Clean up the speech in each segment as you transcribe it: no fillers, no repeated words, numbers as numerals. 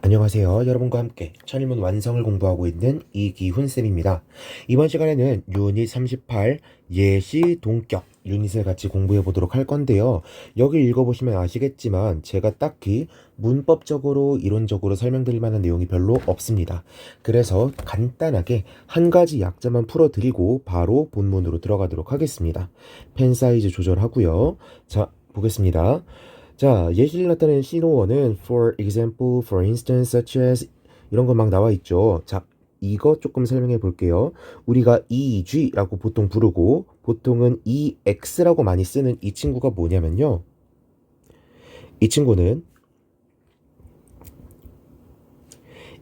안녕하세요. 여러분과 함께 천일문 완성을 공부하고 있는 이기훈쌤입니다. 이번 시간에는 유닛 38 예시 동격 유닛을 같이 공부해 보도록 할 건데요. 여기 읽어보시면 아시겠지만 제가 딱히 문법적으로 이론적으로 설명드릴 만한 내용이 별로 없습니다. 그래서 간단하게 한 가지 약자만 풀어드리고 바로 본문으로 들어가도록 하겠습니다. 펜 사이즈 조절하고요. 자, 보겠습니다. 자, 예시를 나타내는 신호어는 for example, for instance, such as 이런 거 막 나와 있죠. 자, 이거 조금 설명해 볼게요. 우리가 EG라고 보통 부르고 보통은 EX라고 많이 쓰는 이 친구가 뭐냐면요. 이 친구는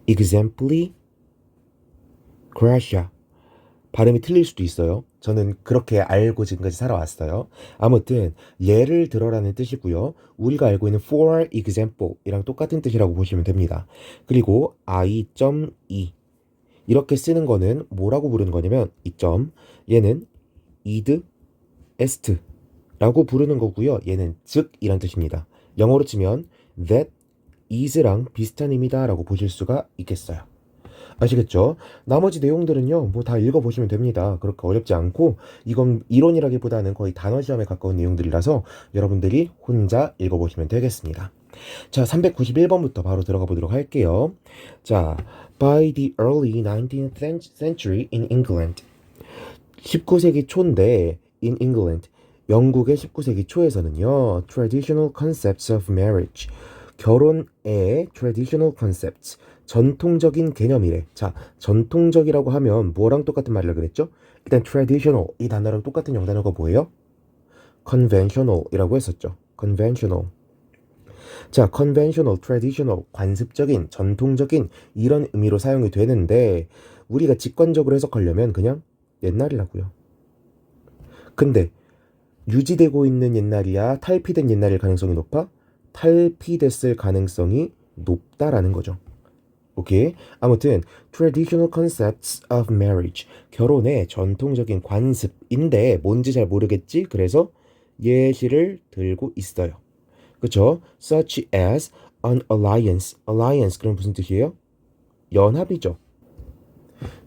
exempli gracia. 발음이 틀릴 수도 있어요. 저는 그렇게 알고 지금까지 살아왔어요. 아무튼 예를 들어라는 뜻이고요. 우리가 알고 있는 for example 이랑 똑같은 뜻이라고 보시면 됩니다. 그리고 I.E 이렇게 쓰는 거는 뭐라고 부르는 거냐면 이 점 얘는 id est 라고 부르는 거고요. 얘는 즉 이란 뜻입니다. 영어로 치면 that is랑 비슷한 의미다 라고 보실 수가 있겠어요. 아시겠죠? 나머지 내용들은요, 뭐 다 읽어보시면 됩니다. 그렇게 어렵지 않고, 이건 이론이라기보다는 거의 단어 시험에 가까운 내용들이라서 여러분들이 혼자 읽어보시면 되겠습니다. 자, 391번부터 바로 들어가 보도록 할게요. 자, by the early 19th century in England. 19세기 초인데, in England. 영국의 19세기 초에서는요, traditional concepts of marriage. 결혼의 traditional concepts. 전통적인 개념이래. 자, 전통적이라고 하면 뭐랑 똑같은 말이라 그랬죠? 일단 traditional 이 단어랑 똑같은 영단어가 뭐예요? conventional이라고 했었죠. conventional. 자, conventional, traditional, 관습적인, 전통적인 이런 의미로 사용이 되는데 우리가 직관적으로 해석하려면 그냥 옛날이라고요. 근데 유지되고 있는 옛날이야 탈피된 옛날일 가능성이 높아? 탈피됐을 가능성이 높다라는 거죠. 오케이. 아무튼 traditional concepts of marriage 결혼의 전통적인 관습인데 뭔지 잘 모르겠지. 그래서 예시를 들고 있어요. 그쵸? Such as an alliance. alliance 그럼 무슨 뜻이에요? 연합이죠.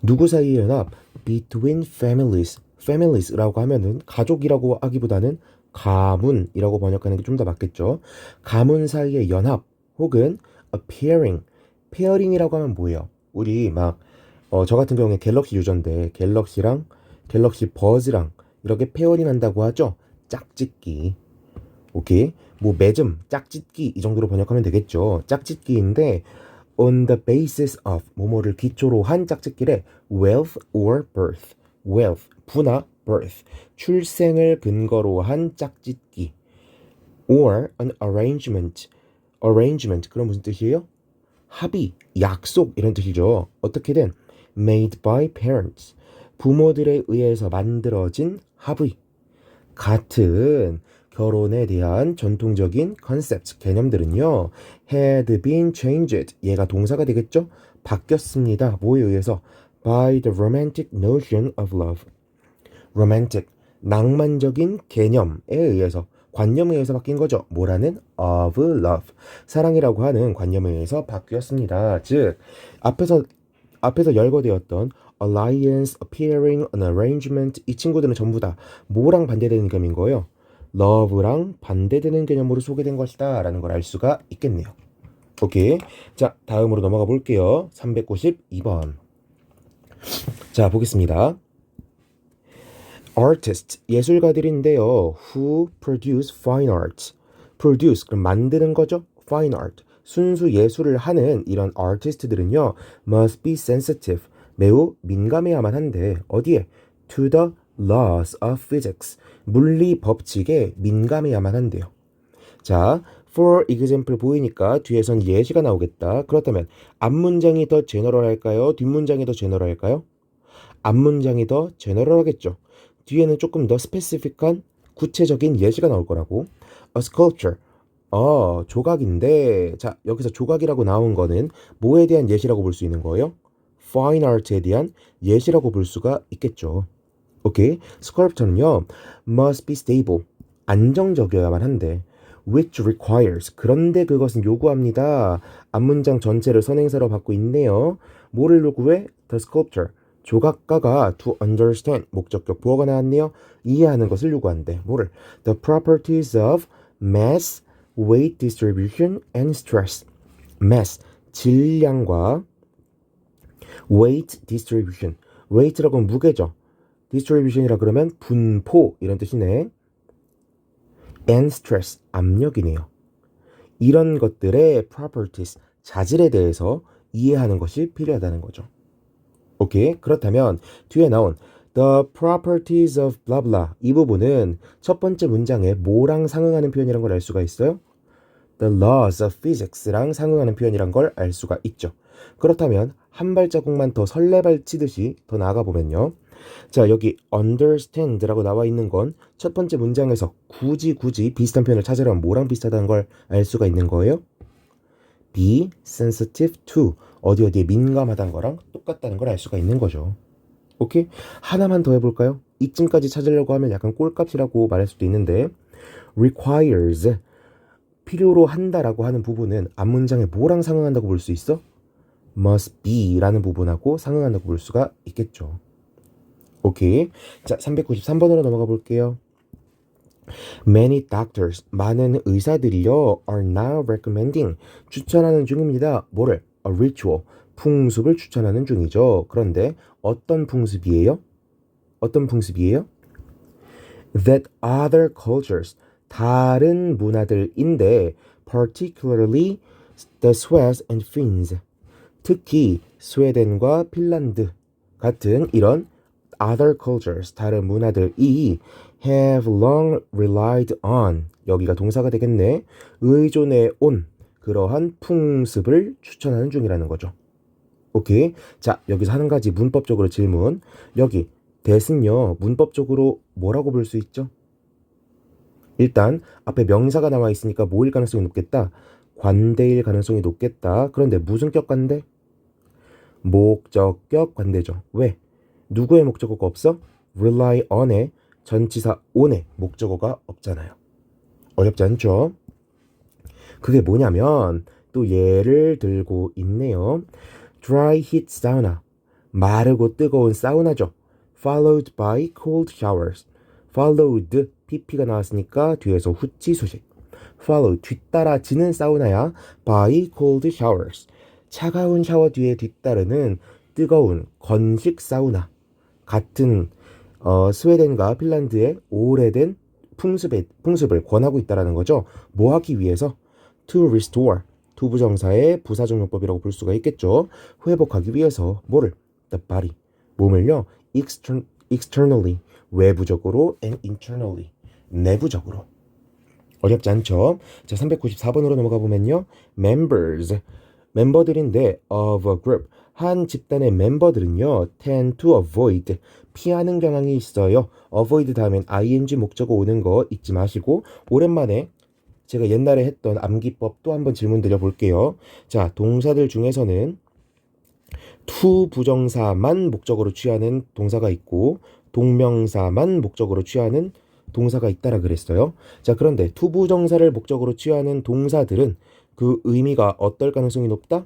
누구 사이의 연합? Between families. families라고 하면은 가족이라고 하기보다는 가문이라고 번역하는 게 좀 더 맞겠죠. 가문 사이의 연합 혹은 appearing. 페어링이라고 하면 뭐예요? 우리 막 저 같은 경우에 갤럭시 유저인데 갤럭시랑 갤럭시 버즈랑 이렇게 페어링 한다고 하죠. 짝짓기. 오케이. 뭐 매점, 짝짓기 이 정도로 번역하면 되겠죠. 짝짓기인데 on the basis of 뭐뭐를 기초로 한 짝짓기래 wealth or birth. wealth 부나 birth 출생을 근거로 한 짝짓기 or an arrangement. arrangement 그럼 무슨 뜻이에요? 합의, 약속 이런 뜻이죠. 어떻게든 made by parents 부모들에 의해서 만들어진 합의 같은 결혼에 대한 전통적인 컨셉트 개념들은요 had been changed 얘가 동사가 되겠죠? 바뀌었습니다. 뭐에 의해서? by the romantic notion of love romantic 낭만적인 개념에 의해서 관념에 의해서 바뀐 거죠. 뭐라는? of love. 사랑이라고 하는 관념에 의해서 바뀌었습니다. 즉, 앞에서 열거되었던 alliance, appearing, an arrangement 이 친구들은 전부 다 뭐랑 반대되는 개념인 거예요? love랑 반대되는 개념으로 소개된 것이다 라는 걸 알 수가 있겠네요. 오케이. 자, 다음으로 넘어가 볼게요. 392번. 자, 보겠습니다. artist 예술가들인데요. who produce fine art. produce 그럼 만드는 거죠. fine art 순수 예술을 하는 이런 artist들은요. must be sensitive 매우 민감해야만 한데 어디에? to the laws of physics 물리 법칙에 민감해야만 한대요. 자, for example 보이니까 뒤에선 예시가 나오겠다. 그렇다면 앞문장이 더 제너럴할까요? 뒷문장이 더 제너럴할까요? 앞문장이 더 제너럴하겠죠. 뒤에는 조금 더 스페시픽한 구체적인 예시가 나올 거라고. A sculpture. 조각인데 자, 여기서 조각이라고 나온 거는 뭐에 대한 예시라고 볼 수 있는 거예요? fine art에 대한 예시라고 볼 수가 있겠죠. 오케이. sculpture는요. must be stable. 안정적이어야만 한데 which requires 그런데 그것은 요구합니다. 앞문장 전체를 선행사로 받고 있네요. 뭐를 요구해? The sculptor 조각가가 to understand 목적격 부호가 나왔네요. 이해하는 것을 요구한대. 뭐를? The properties of mass, weight distribution and stress. mass 질량과 weight distribution weight라고 하면 무게죠. distribution이라 그러면 분포 이런 뜻이네. and stress 압력이네요. 이런 것들의 properties 자질에 대해서 이해하는 것이 필요하다는 거죠. 오케이. 그렇다면 뒤에 나온 the properties of blah blah 이 부분은 첫 번째 문장에 뭐랑 상응하는 표현이란 걸 알 수가 있어요? the laws of physics랑 상응하는 표현이란 걸 알 수가 있죠. 그렇다면 한 발자국만 더 설레발 치듯이 더 나아가 보면요. 자, 여기 understand라고 나와 있는 건 첫 번째 문장에서 굳이 비슷한 표현을 찾으려면 뭐랑 비슷하다는 걸 알 수가 있는 거예요? be sensitive to 어디에 민감하다는 거랑 똑같다는 걸 알 수가 있는 거죠. 오케이? 하나만 더 해볼까요? 이쯤까지 찾으려고 하면 약간 꼴값이라고 말할 수도 있는데 requires 필요로 한다라고 하는 부분은 앞문장에 뭐랑 상응한다고 볼 수 있어? must be 라는 부분하고 상응한다고 볼 수가 있겠죠. 오케이. 자, 393번으로 넘어가 볼게요. Many doctors, 많은 의사들이요, are now recommending, 추천하는 중입니다. 뭐를? A ritual, 풍습을 추천하는 중이죠. 그런데 어떤 풍습이에요? 어떤 풍습이에요? That other cultures, 다른 문화들인데, particularly the Swedes and Finns, 특히 스웨덴과 핀란드 같은 이런 other cultures, 다른 문화들이 have long relied on, 여기가 동사가 되겠네. 의존해 온 그러한 풍습을 추천하는 중이라는 거죠. 오케이. 자, 여기서 한 가지 문법적으로 질문. 여기 that은요, 문법적으로 뭐라고 볼 수 있죠? 일단 앞에 명사가 나와 있으니까 뭐일 가능성이 높겠다? 관대일 가능성이 높겠다. 그런데 무슨 격 관대? 목적격 관대죠. 왜? 누구의 목적어가 없어? rely on에 전치사 on에 목적어가 없잖아요. 어렵지 않죠? 그게 뭐냐면 또 예를 들고 있네요. dry heat sauna 마르고 뜨거운 사우나죠. followed by cold showers followed pp가 나왔으니까 뒤에서 후치 수식 follow 뒤따라지는 사우나야 by cold showers 차가운 샤워 뒤에 뒤따르는 뜨거운 건식 사우나 같은 스웨덴과 핀란드의 오래된 풍습을 권하고 있다는 거죠. 뭐 하기 위해서? to restore 투부정사의 부사적용법이라고 볼 수가 있겠죠. 회복하기 위해서 뭐를? the body 몸을요 externally 외부적으로 and internally 내부적으로. 어렵지 않죠? 자, 394번으로 넘어가 보면요. members 멤버들인데 of a group 한 집단의 멤버들은요 tend to avoid 피하는 경향이 있어요. avoid 다음엔 ing 목적어 오는 거 잊지 마시고 오랜만에 제가 옛날에 했던 암기법 또 한번 질문 드려볼게요. 자, 동사들 중에서는 to 부정사만 목적어로 취하는 동사가 있고 동명사만 목적어로 취하는 동사가 있다라 그랬어요. 자, 그런데 to 부정사를 목적어로 취하는 동사들은 그 의미가 어떨 가능성이 높다?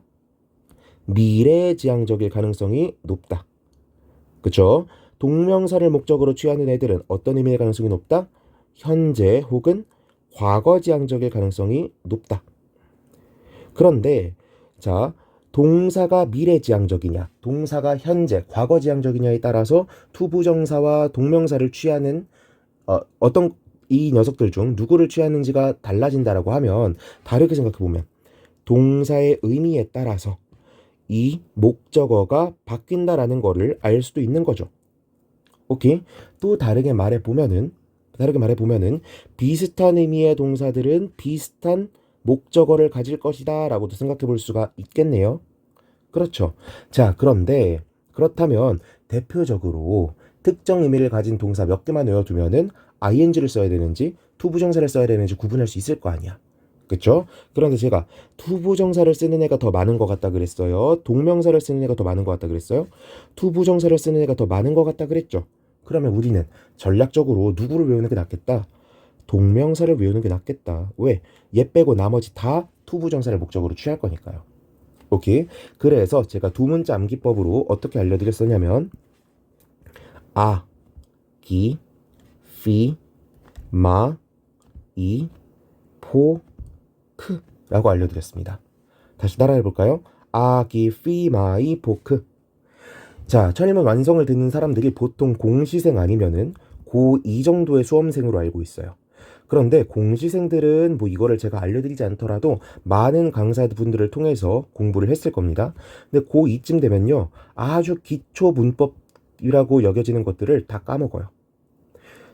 미래지향적일 가능성이 높다. 그쵸? 동명사를 목적으로 취하는 애들은 어떤 의미의 가능성이 높다? 현재 혹은 과거지향적일 가능성이 높다. 그런데 자, 동사가 미래지향적이냐, 동사가 현재, 과거지향적이냐에 따라서 투부정사와 동명사를 취하는 어떤 이 녀석들 중 누구를 취하는지가 달라진다라고 하면 다르게 생각해보면 동사의 의미에 따라서 이 목적어가 바뀐다라는 거를 알 수도 있는 거죠. 오케이? 또 다르게 말해보면은 비슷한 의미의 동사들은 비슷한 목적어를 가질 것이다 라고도 생각해 볼 수가 있겠네요. 그렇죠. 자, 그런데 그렇다면 대표적으로 특정 의미를 가진 동사 몇 개만 외워두면은 ing를 써야 되는지 투부정사를 써야 되는지 구분할 수 있을 거 아니야. 그쵸? 그런데 제가 투부정사를 쓰는 애가 더 많은 것 같다 그랬어요. 동명사를 쓰는 애가 더 많은 것 같다 그랬어요. 투부정사를 쓰는 애가 더 많은 것 같다 그랬죠. 그러면 우리는 전략적으로 누구를 외우는 게 낫겠다? 동명사를 외우는 게 낫겠다. 왜? 얘 빼고 나머지 다 투부정사를 목적으로 취할 거니까요. 오케이. 그래서 제가 두 문자 암기법으로 어떻게 알려드렸었냐면 아, 기, 피, 마, 이, 포, 크 라고 알려드렸습니다. 다시 따라해 볼까요? 아, 기, 피, 마, 이, 포, 크. 자, 천일문 완성을 듣는 사람들이 보통 공시생 아니면은 고2 정도의 수험생으로 알고 있어요. 그런데 공시생들은 뭐 이거를 제가 알려드리지 않더라도 많은 강사분들을 통해서 공부를 했을 겁니다. 근데 고2쯤 되면요, 아주 기초 문법이라고 여겨지는 것들을 다 까먹어요.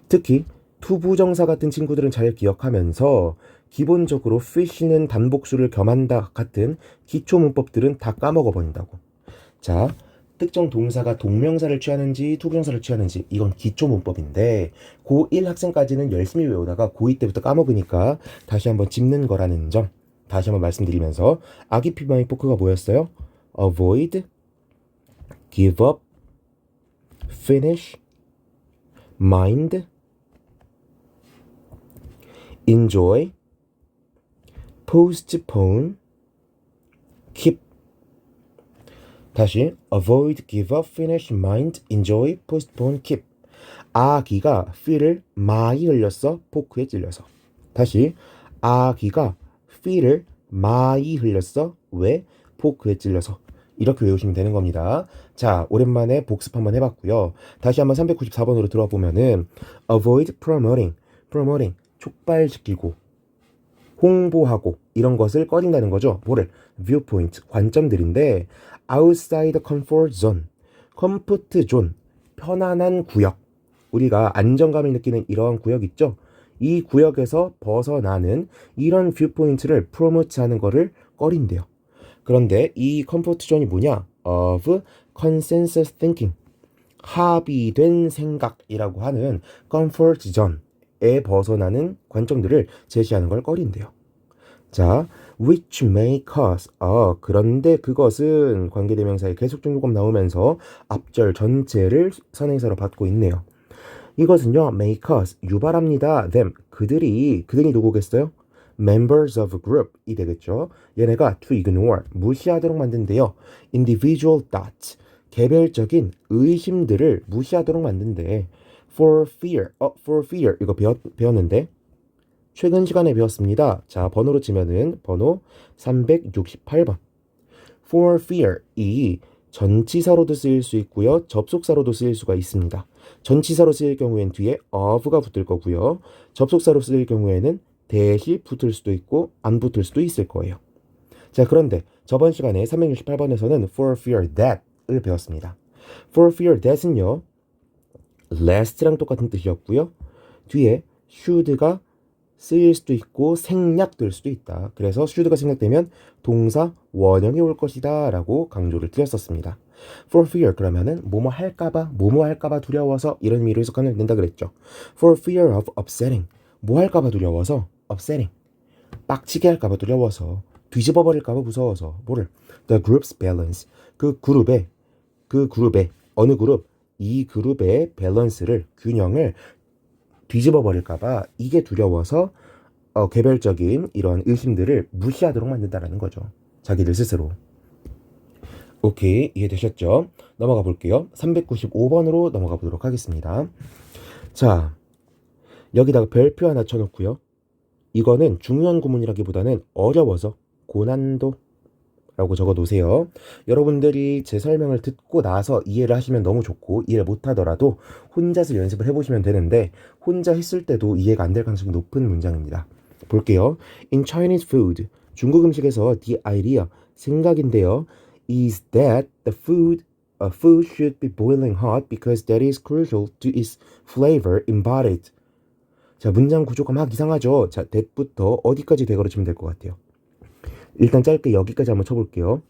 특히 투부정사 같은 친구들은 잘 기억하면서 기본적으로 fish는 단복수를 겸한다 같은 기초 문법들은 다 까먹어 버린다고. 자, 특정 동사가 동명사를 취하는지 투부정사를 취하는지 이건 기초 문법인데 고1 학생까지는 열심히 외우다가 고2 때부터 까먹으니까 다시 한번 짚는 거라는 점 다시 한번 말씀드리면서 아기 피마이 포크가 뭐였어요? avoid, give up, finish, mind, enjoy, postpone, keep. 다시 avoid, give up, finish, mind, enjoy, postpone, keep. 아기가 feel을 많이 흘렸어. 포크에 찔려서. 다시 아기가 feel을 많이 흘렸어. 왜? 포크에 찔려서. 이렇게 외우시면 되는 겁니다. 자, 오랜만에 복습 한번 해봤고요. 다시 한번 394번으로 들어와 보면은 avoid promoting, promoting 촉발시키고 홍보하고 이런 것을 꺼린다는 거죠. 뭐를? viewpoint, 관점들인데 outside the comfort zone, comfort zone, 편안한 구역. 우리가 안정감을 느끼는 이러한 구역 있죠? 이 구역에서 벗어나는 이런 viewpoint를 promote하는 거를 꺼린대요. 그런데 이 comfort zone이 뭐냐? of consensus thinking, 합의된 생각이라고 하는 comfort zone에 벗어나는 관점들을 제시하는 걸 꺼린대요. 자, which may cause. 그런데 그것은 관계대명사의 계속적요금 나오면서 앞절 전체를 선행사로 받고 있네요. 이것은요, may cause, 유발합니다. them, 그들이 누구겠어요? members of a group이 되겠죠. 얘네가 to ignore, 무시하도록 만든대요. individual doubts, 개별적인 의심들을 무시하도록 만든대. for fear, 이거 배웠는데 최근 시간에 배웠습니다. 자, 번호로 치면은 번호 368번. for fear, 이 전치사로도 쓰일 수 있고요. 접속사로도 쓰일 수가 있습니다. 전치사로 쓰일 경우엔 뒤에 of가 붙을 거고요. 접속사로 쓰일 경우에는 대시 붙을 수도 있고 안 붙을 수도 있을 거예요. 자, 그런데 저번 시간에 368번에서는 for fear that을 배웠습니다. for fear that은요, last랑 똑같은 뜻이었고요. 뒤에 should가 쓰일 수도 있고 생략될 수도 있다. 그래서 should가 생략되면 동사 원형이 올 것이다 라고 강조를 드렸었습니다. for fear 그러면은 뭐뭐 할까봐 두려워서 이런 의미로 해석하면 된다 그랬죠. for fear of upsetting, 뭐 할까봐 두려워서 upsetting, 빡치게 할까봐 두려워서, 뒤집어 버릴까봐 무서워서. 뭐를? the group's balance, 그 그룹의 어느 그룹, 이 그룹의 밸런스를, 균형을 뒤집어 버릴까봐 이게 두려워서 개별적인 이런 의심들을 무시하도록 만든다라는 거죠. 자기들 스스로. 오케이, 이해되셨죠? 넘어가 볼게요. 395번으로 넘어가 보도록 하겠습니다. 자, 여기다가 별표 하나 쳐놓고요. 이거는 중요한 구문이라기보다는 어려워서 고난도 라고 적어 놓으세요. 여러분들이 제 설명을 듣고 나서 이해를 하시면 너무 좋고, 이해를 못하더라도 혼자서 연습을 해보시면 되는데 혼자 했을 때도 이해가 안 될 가능성이 높은 문장입니다. 볼게요. In Chinese food, 중국 음식에서 the idea, 생각인데요, is that the food should be boiling hot because that is crucial to its flavor embodied. 자, 문장 구조가 막 이상하죠? 자, that부터 어디까지 대괄호 치면 될 것 같아요? 일단 짧게 여기까지 한번 쳐볼게요.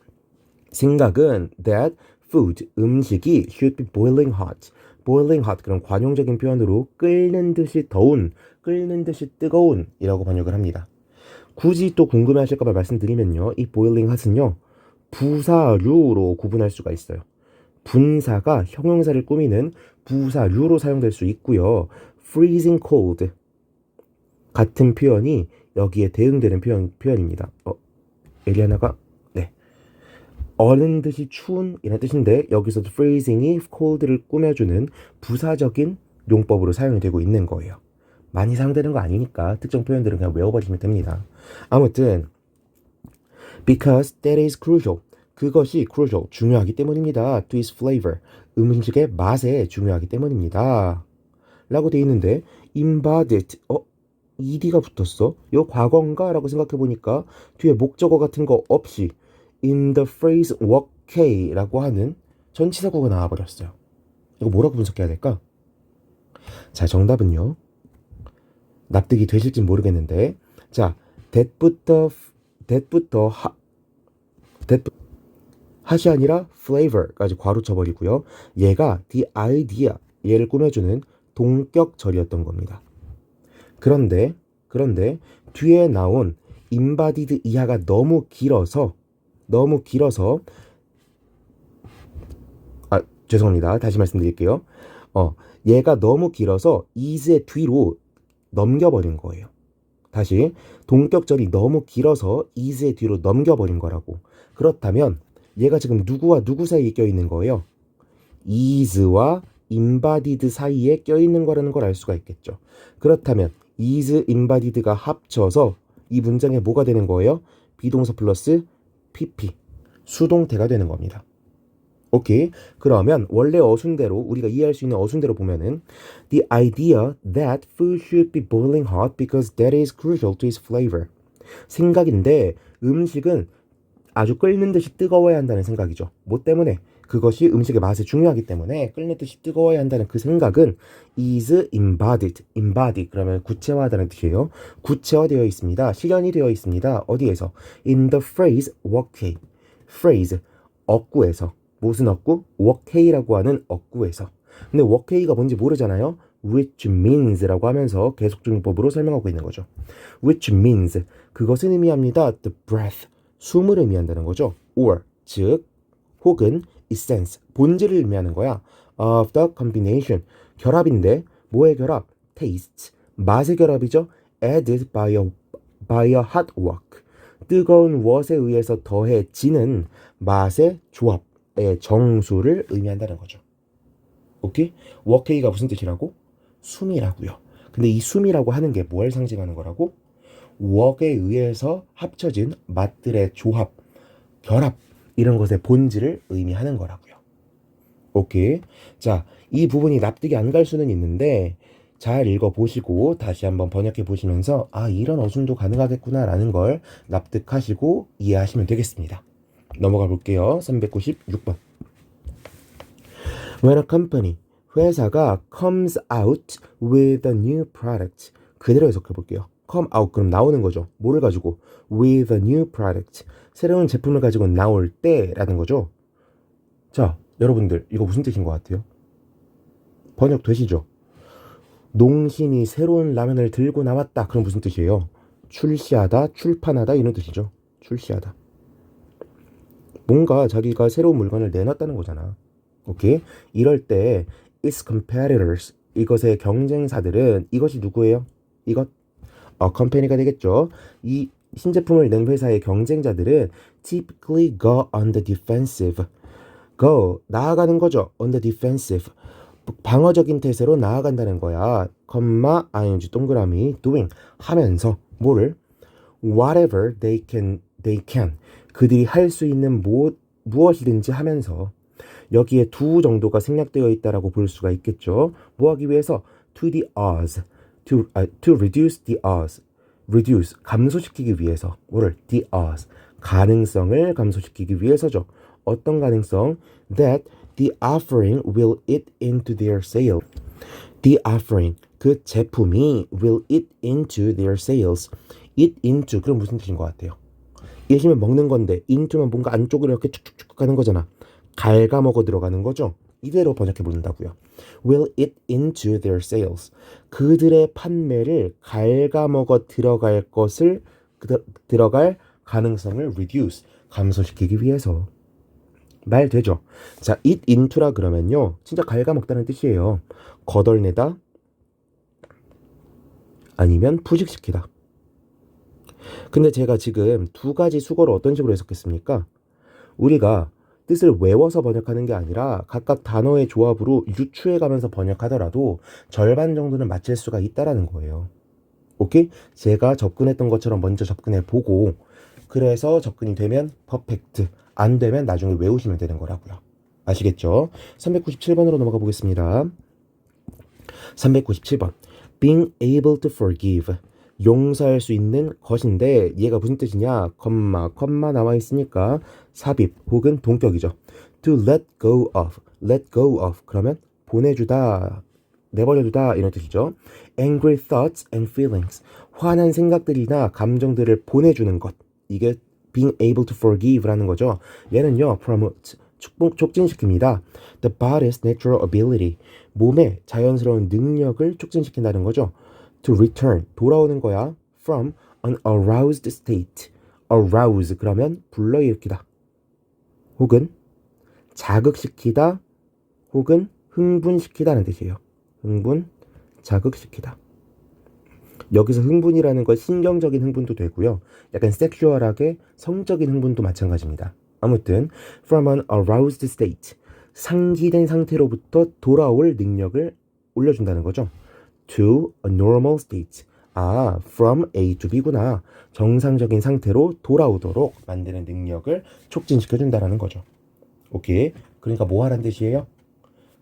생각은 that food, 음식이 should be boiling hot. boiling hot, 그런 관용적인 표현으로 끓는 듯이 더운, 끓는 듯이 뜨거운 이라고 번역을 합니다. 굳이 또 궁금해하실까봐 말씀드리면요, 이 boiling hot은요, 부사류로 구분할 수가 있어요. 분사가 형용사를 꾸미는 부사류로 사용될 수 있고요. freezing cold, 같은 표현이 여기에 대응되는 표현입니다. 에리아나가 네. 얼은 듯이 추운 이라는 뜻인데 여기서도 freezing이 cold를 꾸며주는 부사적인 용법으로 사용이 되고 있는 거예요. 많이 사용되는 거 아니니까 특정 표현들은 그냥 외워버리시면 됩니다. 아무튼 because that is crucial. 그것이 crucial, 중요하기 때문입니다. to its flavor. 음식의 맛에 중요하기 때문입니다. 라고 돼 있는데 embodied, ed가 붙었어? 이거 과거인가? 라고 생각해보니까 뒤에 목적어 같은 거 없이 in the phrase workhay 라고 하는 전치사구가 나와버렸어요. 이거 뭐라고 분석해야 될까? 자, 정답은요. 납득이 되실진 모르겠는데 자, that부터 핫이 아니라 flavor까지 괄호 쳐버리고요. 얘가 the idea, 얘를 꾸며주는 동격절이었던 겁니다. 그런데 뒤에 나온 embodied 이하가 너무 길어서 죄송합니다. 다시 말씀드릴게요. 얘가 너무 길어서 is의 뒤로 넘겨버린 거예요. 다시 동격절이 너무 길어서 is의 뒤로 넘겨버린 거라고. 그렇다면 얘가 지금 누구와 누구 사이에 껴있는 거예요? is와 embodied 사이에 껴있는 거라는 걸 알 수가 있겠죠. 그렇다면 is, embodied가 합쳐서 이 문장에 뭐가 되는 거예요? 비동사 플러스 pp, 수동태가 되는 겁니다. 오케이. 그러면 원래 어순대로 우리가 이해할 수 있는 어순대로 보면은 the idea that food should be boiling hot because that is crucial to its flavor. 생각인데 음식은 아주 끓는 듯이 뜨거워야 한다는 생각이죠. 뭐 때문에? 그것이 음식의 맛에 중요하기 때문에 끓는 듯이 뜨거워야 한다는 그 생각은 is embodied. embody 그러면 구체화하다는 뜻이에요. 구체화되어 있습니다. 실현이 되어 있습니다. 어디에서? in the phrase workhay. phrase 어구에서. 무슨 어구? workhay라고 하는 어구에서. 근데 workhay가 뭔지 모르잖아요. which means라고 하면서 계속적용법으로 설명하고 있는 거죠. which means 그것은 의미합니다. the breath 숨을 의미한다는 거죠. or 즉 혹은 essence 본질을 의미하는 거야. of the combination 결합인데 뭐의 결합? taste 맛의 결합이죠. added by a hot wok 뜨거운 what에 의해서 더해지는 맛의 조합의 정수를 의미한다는 거죠. 오케이? 워케이가 무슨 뜻이라고? 숨이라고요. 근데 이 숨이라고 하는 게 뭘 상징하는 거라고? 웍에 의해서 합쳐진 맛들의 조합, 결합 이런 것의 본질을 의미하는 거라고요. 오케이. 자, 이 부분이 납득이 안 갈 수는 있는데 잘 읽어보시고 다시 한번 번역해 보시면서 이런 어순도 가능하겠구나 라는 걸 납득하시고 이해하시면 되겠습니다. 넘어가 볼게요. 396번. When a company, 회사가 comes out with a new product. 그대로 해석해 볼게요. come out 그럼 나오는 거죠. 뭐를 가지고? with a new product. 새로운 제품을 가지고 나올 때라는 거죠. 자, 여러분들 이거 무슨 뜻인 것 같아요? 번역 되시죠? 농심이 새로운 라면을 들고 나왔다. 그럼 무슨 뜻이에요? 출시하다, 출판하다 이런 뜻이죠. 출시하다. 뭔가 자기가 새로운 물건을 내놨다는 거잖아. 오케이? 이럴 때 its competitors 이것의 경쟁사들은 이것이 누구예요? 이것 컴퍼니가 되겠죠. 이 신제품을 낸 회사의 경쟁자들은 typically go on the defensive. go 나아가는 거죠. on the defensive. 방어적인 태세로 나아간다는 거야. 컴마 ing 동그라미 doing 하면서 뭐를 whatever they can 그들이 할 수 있는 무엇이든지 하면서 여기에 두 정도가 생략되어 있다라고 볼 수가 있겠죠. 뭐 하기 위해서 to the odds to reduce the odds reduce 감소시키기 위해서 뭐를 the odds 가능성을 감소시키기 위해서죠. 어떤 가능성? that the offering will eat into their sale. the offering 그 제품이 will eat into their sales. eat into 그럼 무슨 뜻인 것 같아요? 예시면 먹는 건데 into면 뭔가 안쪽으로 이렇게 쭉쭉쭉 가는 거잖아. 갉아먹어 들어가는 거죠. 이대로 번역해 본다고요. will eat into their sales. 그들의 판매를 갉아먹어 들어갈 것을 들어갈 가능성을 reduce 감소시키기 위해서. 말 되죠? 자, eat into라 그러면요. 진짜 갉아먹다는 뜻이에요. 거덜내다, 아니면 부식시키다. 근데 제가 지금 두 가지 수거를 어떤 식으로 해석했습니까? 우리가 뜻을 외워서 번역하는 게 아니라 각각 단어의 조합으로 유추해가면서 번역하더라도 절반 정도는 맞힐 수가 있다라는 거예요. 오케이? 제가 접근했던 것처럼 먼저 접근해 보고 그래서 접근이 되면 퍼펙트, 안 되면 나중에 외우시면 되는 거라고요. 아시겠죠? 397번으로 넘어가 보겠습니다. 397번. Being able to forgive. 용서할 수 있는 것인데 얘가 무슨 뜻이냐? 컴마 나와 있으니까 삽입 혹은 동격이죠. To let go of. let go of. 그러면 보내주다, 내버려두다 이런 뜻이죠. Angry thoughts and feelings. 화난 생각들이나 감정들을 보내주는 것. 이게 being able to forgive라는 거죠. 얘는요, promote, 촉진시킵니다. The body's natural ability. 몸의 자연스러운 능력을 촉진시킨다는 거죠. To return, 돌아오는 거야. From an aroused state. arouse, 그러면 불러일으키다. 혹은 자극시키다. 혹은 흥분시키다는 뜻이에요. 흥분, 자극시키다. 여기서 흥분이라는 건 신경적인 흥분도 되고요. 약간 섹슈얼하게 성적인 흥분도 마찬가지입니다. 아무튼 from an aroused state, 상기된 상태로부터 돌아올 능력을 올려준다는 거죠. to a normal state. from A to B구나. 정상적인 상태로 돌아오도록 만드는 능력을 촉진시켜준다는 거죠. 오케이. 그러니까 뭐 하라는 뜻이에요?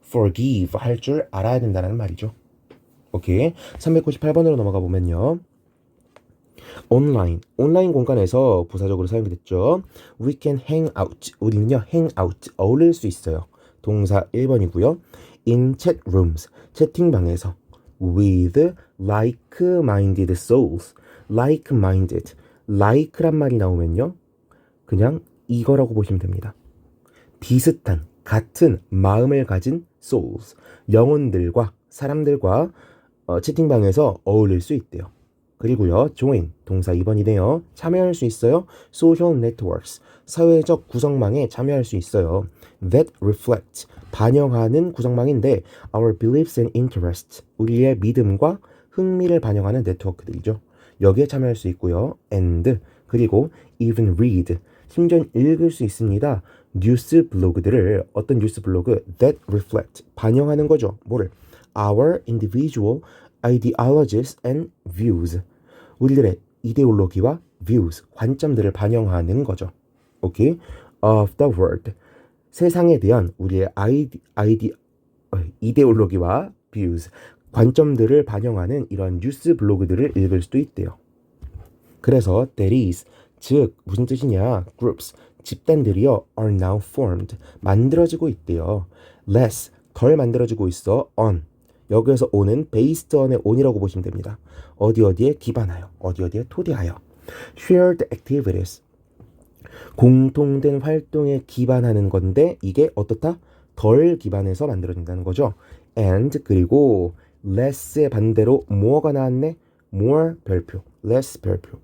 forgive 할 줄 알아야 된다는 말이죠. 오케이. 398번으로 넘어가 보면요. 온라인 공간에서 부사적으로 사용이 됐죠. We can hang out. 우리는요, hang out, 어울릴 수 있어요. 동사 1번이고요. In chat rooms, 채팅방에서. With like-minded souls. like-minded. like란 말이 나오면요. 그냥 이거라고 보시면 됩니다. 비슷한, 같은 마음을 가진 souls. 영혼들과, 사람들과 채팅방에서 어울릴 수 있대요. 그리고요, join, 동사 2번이네요. 참여할 수 있어요. social networks, 사회적 구성망에 참여할 수 있어요. that reflect, 반영하는 구성망인데 our beliefs and interests, 우리의 믿음과 흥미를 반영하는 네트워크들이죠. 여기에 참여할 수 있고요. and, 그리고 even read, 심지어 읽을 수 있습니다. 뉴스 블로그들을, 어떤 뉴스 블로그? that reflect, 반영하는 거죠. 뭐를? our individual ideologies and views. 우리들의 이데올로기와 views, 관점들을 반영하는 거죠. 오케이? of the world. 세상에 대한 우리의 이데올로기와 views, 관점들을 반영하는 이런 뉴스 블로그들을 읽을 수도 있대요. 그래서 that is, 즉 무슨 뜻이냐? groups, 집단들이요, are now formed, 만들어지고 있대요. less, 덜 만들어지고 있어. on, 여기에서 on은 based on의 on이라고 보시면 됩니다. 어디에 기반하여, 어디에 토대하여. shared activities, 공통된 활동에 기반하는 건데 이게 어떻다? 덜 기반해서 만들어진다는 거죠. and, 그리고 less의 반대로 more가 나왔네. more 별표, less 별표.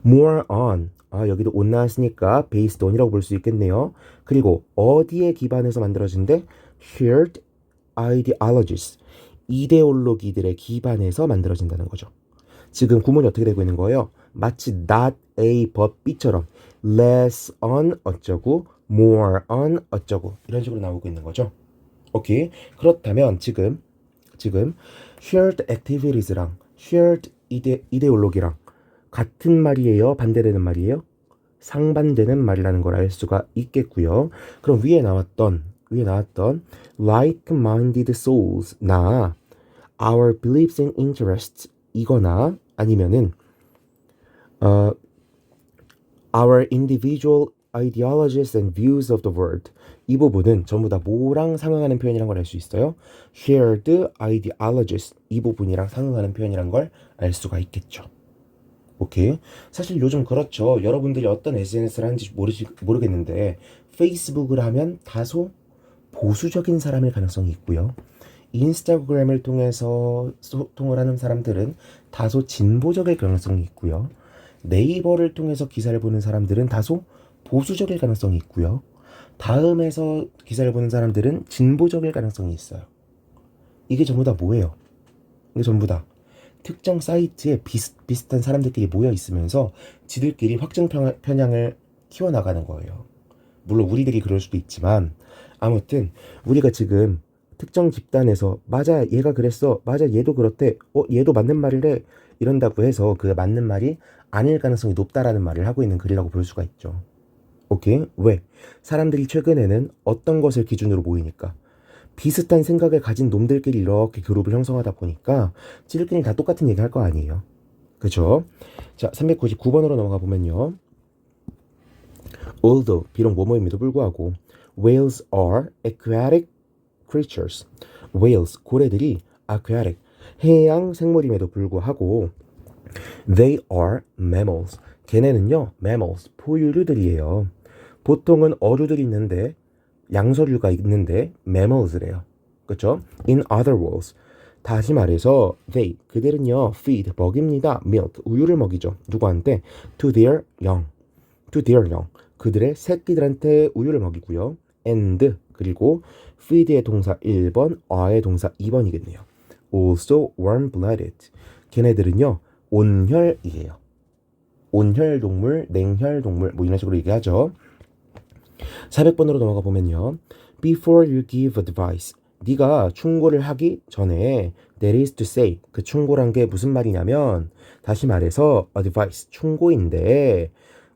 more on, 여기도 on 나왔으니까 based on이라고 볼 수 있겠네요. 그리고 어디에 기반해서 만들어진대? shared ideologies, 이데올로기들에 기반해서 만들어진다는 거죠. 지금 구문이 어떻게 되고 있는 거예요? 마치 not A but B처럼 less on 어쩌고, more on 어쩌고 이런 식으로 나오고 있는 거죠. 오케이. 그렇다면 지금 shared activities랑 shared 이데올로기랑 같은 말이에요? 반대되는 말이에요? 상반되는 말이라는 걸 알 수가 있겠고요. 그럼 위에 나왔던 like-minded souls 나 our beliefs and interests 이거나 아니면은 our individual ideologies and views of the world, 이 부분은 전부 다 뭐랑 상응하는 표현이란 걸 알 수 있어요. shared ideologies, 이 부분이랑 상응하는 표현이란 걸 알 수가 있겠죠. 오케이. 사실 요즘 그렇죠. 여러분들이 어떤 SNS를 하는지 모르겠는데 페이스북을 하면 다소 보수적인 사람일 가능성이 있고요. 인스타그램을 통해서 소통을 하는 사람들은 다소 진보적일 가능성이 있고요. 네이버를 통해서 기사를 보는 사람들은 다소 보수적일 가능성이 있고요. 다음에서 기사를 보는 사람들은 진보적일 가능성이 있어요. 이게 전부 다 뭐예요? 이게 전부 다 특정 사이트에 비슷비슷한 사람들끼리 모여 있으면서 지들끼리 확증 편향을 키워나가는 거예요. 물론 우리들이 그럴 수도 있지만 아무튼 우리가 지금 특정 집단에서 맞아 얘가 그랬어 맞아 얘도 그렇대 얘도 맞는 말을 해 이런다고 해서 그 맞는 말이 아닐 가능성이 높다라는 말을 하고 있는 글이라고 볼 수가 있죠. 오케이? 왜? 사람들이 최근에는 어떤 것을 기준으로 모이니까 비슷한 생각을 가진 놈들끼리 이렇게 그룹을 형성하다 보니까 지들끼리 다 똑같은 얘기 할 거 아니에요. 그죠? 자, 399번으로 넘어가 보면요. Although, 비록 뭐뭐임에도 불구하고 whales are aquatic creatures. whales, 고래들이 aquatic, 해양 생물임에도 불구하고 they are mammals. 걔네는요, mammals, 포유류들이에요. 보통은 어류들이 있는데 양서류가 있는데 mammals래요. 그렇죠? In other words, 다시 말해서 they, 그들은요 feed, 먹입니다. milk, 우유를 먹이죠. 누구한테? to their young. to their young. 그들의 새끼들한테 우유를 먹이고요. and, 그리고 feed의 동사 1번, are의 동사 2번이겠네요. also warm-blooded. 걔네들은요 온혈이에요. 온혈동물, 냉혈동물 뭐 이런 식으로 얘기하죠. 400번으로 넘어가 보면요. Before you give advice. 네가 충고를 하기 전에 that is to say. 그 충고란 게 무슨 말이냐면 다시 말해서 advice, 충고인데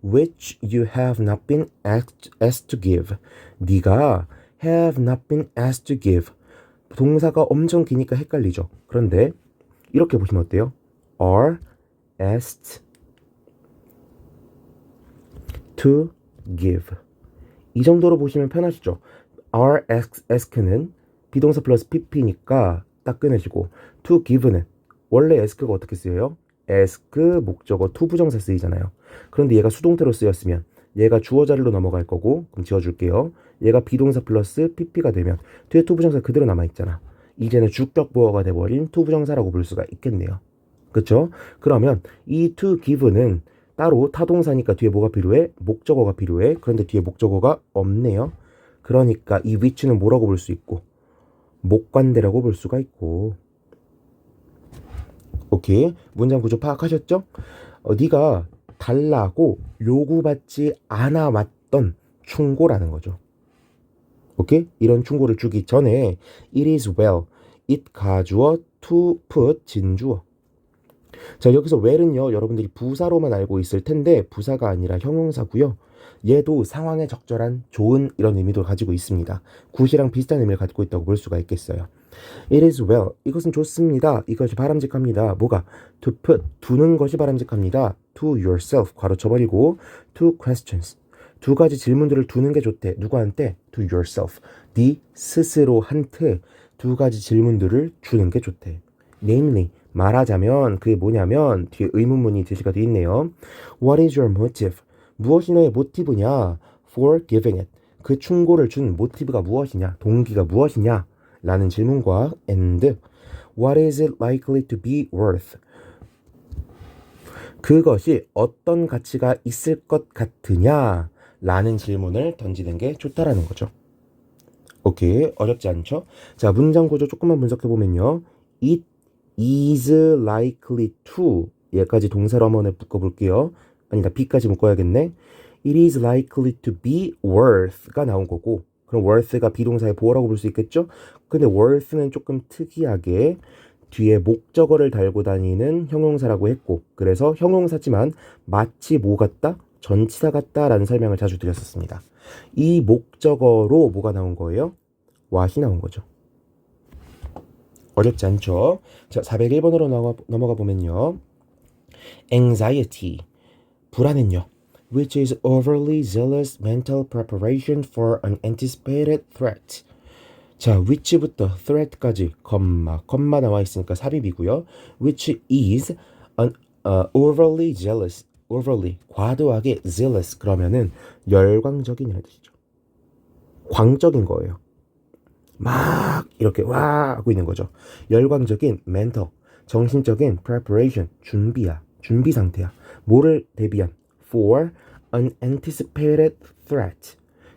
which you have not been asked to give. 네가 have not been asked to give. 동사가 엄청 기니까 헷갈리죠. 그런데 이렇게 보시면 어때요? are asked to give. 이 정도로 보시면 편하시죠. are ask는 비동사 플러스 pp니까 딱 끊으시고 to give는 원래 ask가 어떻게 쓰여요? ask 목적어 to 부정사 쓰이잖아요. 그런데 얘가 수동태로 쓰였으면 얘가 주어 자리로 넘어갈 거고 그럼 지워줄게요. 얘가 비동사 플러스 pp가 되면 뒤에 to 부정사 그대로 남아있잖아. 이제는 주격 보어가 돼버린 to 부정사라고 볼 수가 있겠네요. 그쵸? 그러면 이 to give는 따로 타동사니까 뒤에 뭐가 필요해? 목적어가 필요해. 그런데 뒤에 목적어가 없네요. 그러니까 이 which는 뭐라고 볼 수 있고 목관대라고 볼 수가 있고. 오케이. 문장 구조 파악하셨죠? 네가 달라고 요구받지 않아 왔던 충고라는 거죠. 오케이? 이런 충고를 주기 전에 it is well, it 가주어, to put 진주어. 자, 여기서 well은요 여러분들이 부사로만 알고 있을 텐데 부사가 아니라 형용사고요. 얘도 상황에 적절한 좋은 이런 의미도 가지고 있습니다. 굿이랑 비슷한 의미를 가지고 있다고 볼 수가 있겠어요. It is well. 이것은 좋습니다. 이것이 바람직합니다. 뭐가? To put. 두는 것이 바람직합니다. To yourself. 괄호 쳐버리고 two questions. 두 가지 질문들을 두는 게 좋대. 누구한테? To yourself. 네 스스로한테 두 가지 질문들을 주는 게 좋대. Namely. 말하자면 그게 뭐냐면 뒤에 의문문이 제시가 되어 있네요. What is your motive? 무엇이 너의 모티브냐? For giving it. 그 충고를 준 모티브가 무엇이냐? 동기가 무엇이냐? 라는 질문과 and what is it likely to be worth? 그것이 어떤 가치가 있을 것 같으냐? 라는 질문을 던지는 게 좋다라는 거죠. 오케이, 어렵지 않죠? 자, 문장 구조 조금만 분석해보면요. It is likely to 얘까지 동사로 한번 묶어볼게요. 아니다, be까지 묶어야겠네. It is likely to be worth가 나온 거고 그럼 worth가 비동사의 보어라고 볼 수 있겠죠? 근데 worth는 조금 특이하게 뒤에 목적어를 달고 다니는 형용사라고 했고 그래서 형용사지만 마치 뭐 같다? 전치사 같다라는 설명을 자주 드렸었습니다. 이 목적어로 뭐가 나온 거예요? what이 나온 거죠. 어렵지 않죠? 자, 401번으로 넘어가 보면요. anxiety, 불안은요. which is overly zealous mental preparation for an anticipated threat. 자, which부터 threat까지 컴마 나와 있으니까 삽입이고요. which is an overly zealous, overly 과도하게 zealous 그러면은 열광적인이라는 뜻이죠. 광적인 거예요. 막 이렇게 와 하고 있는 거죠. 열광적인 mental, 정신적인 preparation, 준비 상태야. 뭐를 대비한? for an anticipated threat.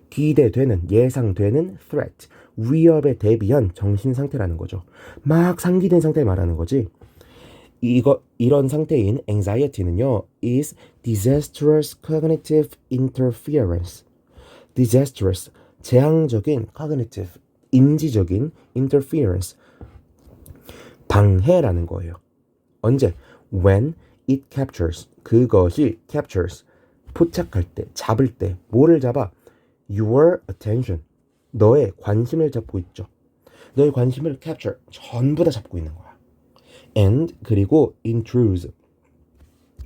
기대되는, 예상되는 threat. 위협에 대비한 정신 상태라는 거죠. 막 상기된 상태 말하는 거지. 이런 상태인 anxiety는요, is disastrous cognitive interference. disastrous, 재앙적인 cognitive, 인지적인 interference, 방해라는 거예요. 언제? when it captures, 그것이 captures, 포착할 때, 잡을 때, 뭐를 잡아? your attention, 너의 관심을 잡고 있죠. 너의 관심을 capture, 전부 다 잡고 있는 거야. and, 그리고 intrude,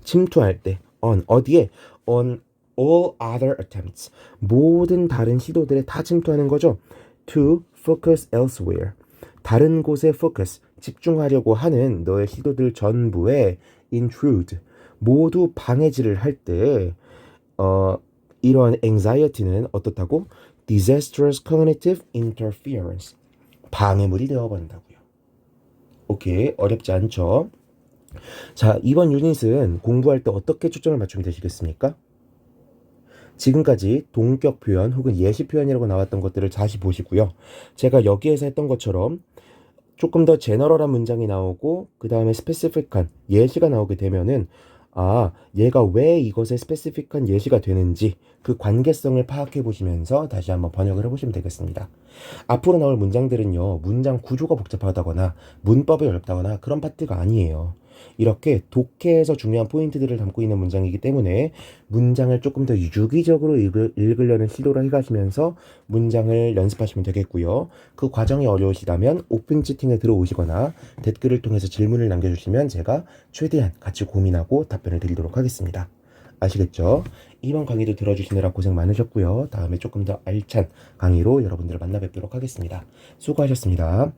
침투할 때, on, 어디에? on all other attempts, 모든 다른 시도들에 다 침투하는 거죠. to focus elsewhere, 다른 곳에 focus, 집중하려고 하는 너의 시도들 전부에 intrude, 모두 방해질을 할 때 이러한 anxiety는 어떻다고? disastrous cognitive interference, 방해물이 되어버린다고요. 오케이, 어렵지 않죠? 자, 이번 유닛은 공부할 때 어떻게 초점을 맞추면 되시겠습니까? 지금까지 동격 표현 혹은 예시 표현이라고 나왔던 것들을 다시 보시고요. 제가 여기에서 했던 것처럼 조금 더 제너럴한 문장이 나오고 그 다음에 스페시픽한 예시가 나오게 되면은 얘가 왜 이것에 스페시픽한 예시가 되는지 그 관계성을 파악해 보시면서 다시 한번 번역을 해보시면 되겠습니다. 앞으로 나올 문장들은요, 문장 구조가 복잡하다거나 문법이 어렵다거나 그런 파트가 아니에요. 이렇게 독해에서 중요한 포인트들을 담고 있는 문장이기 때문에 문장을 조금 더 유기적으로 읽으려는 시도를 해가시면서 문장을 연습하시면 되겠고요. 그 과정이 어려우시다면 오픈 채팅에 들어오시거나 댓글을 통해서 질문을 남겨주시면 제가 최대한 같이 고민하고 답변을 드리도록 하겠습니다. 아시겠죠? 이번 강의도 들어주시느라 고생 많으셨고요. 다음에 조금 더 알찬 강의로 여러분들을 만나 뵙도록 하겠습니다. 수고하셨습니다.